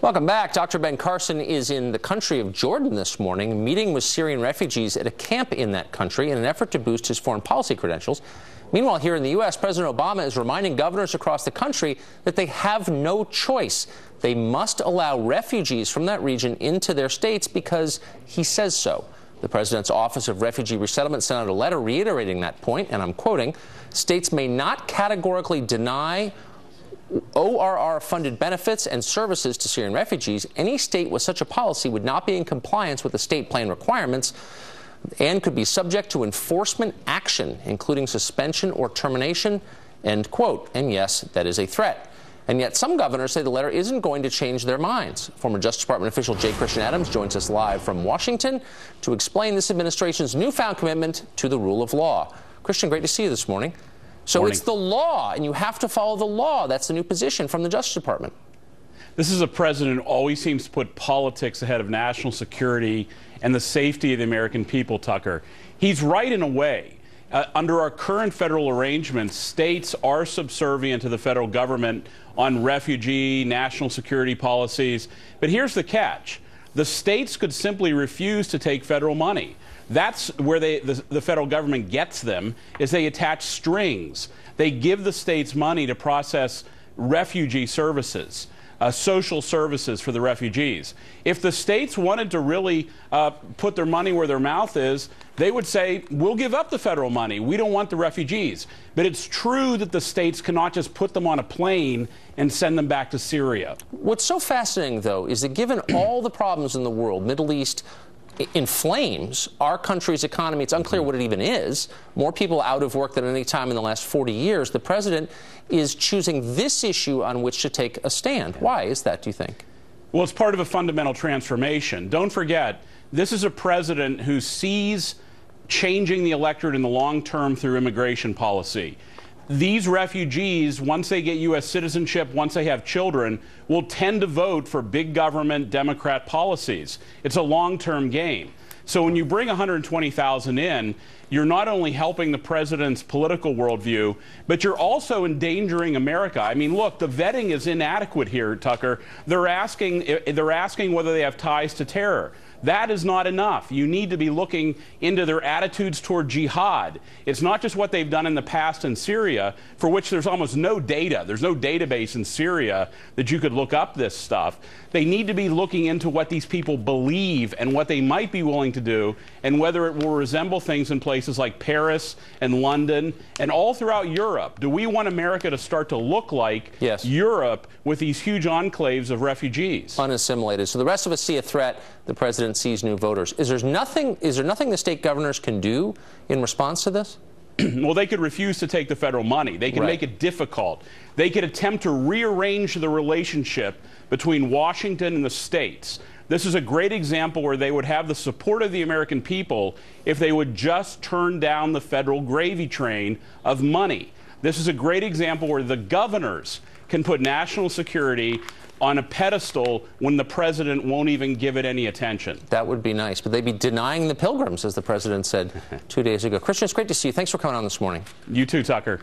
Welcome back. Dr. Ben Carson is in the country of Jordan this morning, meeting with Syrian refugees at a camp in that country in an effort to boost his foreign policy credentials. Meanwhile, here in the U.S., President Obama is reminding governors across the country that they have no choice. They must allow refugees from that region into their states because he says so. The president's Office of Refugee Resettlement sent out a letter reiterating that point, and I'm quoting, "States may not categorically deny ORR-funded benefits and services to Syrian refugees. Any state with such a policy would not be in compliance with the state plan requirements and could be subject to enforcement action, including suspension or termination," end quote. And yes, that is a threat. And yet some governors say the letter isn't going to change their minds. Former Justice Department official J. Christian Adams joins us live from Washington to explain this administration's newfound commitment to the rule of law. Christian, great to see you this morning. So it's the law, and you have to follow the law. That's the new position from the Justice Department. This is a president who always seems to put politics ahead of national security and the safety of the American people, Tucker. He's right in a way. Under our current federal arrangements, states are subservient to the federal government on refugee, national security policies. But here's the catch. The states could simply refuse to take federal money. That's where the federal government gets them, is they attach strings. They give the states money to process refugee services, social services for the refugees. If the states wanted to really put their money where their mouth is, they would say, we'll give up the federal money. We don't want the refugees. But it's true that the states cannot just put them on a plane and send them back to Syria. What's so fascinating, though, is that given all the problems in the world, Middle East in flames, our country's economy, it's unclear what it even is, more people out of work than any time in the last 40 years, the president is choosing this issue on which to take a stand. Why is that, do you think? Well, it's part of a fundamental transformation. Don't forget, this is a president who sees changing the electorate in the long term through immigration policy. These refugees, once they get U.S. citizenship, once they have children, will tend to vote for big government Democrat policies. It's a long-term game. So when you bring 120,000 in, you're not only helping the president's political worldview, but you're also endangering America. I mean, look, the vetting is inadequate here, Tucker. They're asking whether they have ties to terror. That is not enough. You need to be looking into their attitudes toward jihad. It's not just what they've done in the past in Syria, for which there's almost no data. There's no database in Syria that you could look up this stuff. They need to be looking into what these people believe and what they might be willing to do, and whether it will resemble things in places like Paris and London and all throughout Europe. Do we want America to start to look like Europe with these huge enclaves of refugees? Unassimilated. So the rest of us see a threat. The president sees new voters. Is there nothing the state governors can do in response to this? Well, they could refuse to take the federal money. They can make it difficult. They could attempt to rearrange the relationship between Washington and the states. This is a great example where they would have the support of the American people if they would just turn down the federal gravy train of money. This is a great example where the governors can put national security on a pedestal when the president won't even give it any attention. That would be nice, but they'd be denying the pilgrims, as the president said 2 days ago. Christian, it's great to see you. Thanks for coming on this morning. You too, Tucker.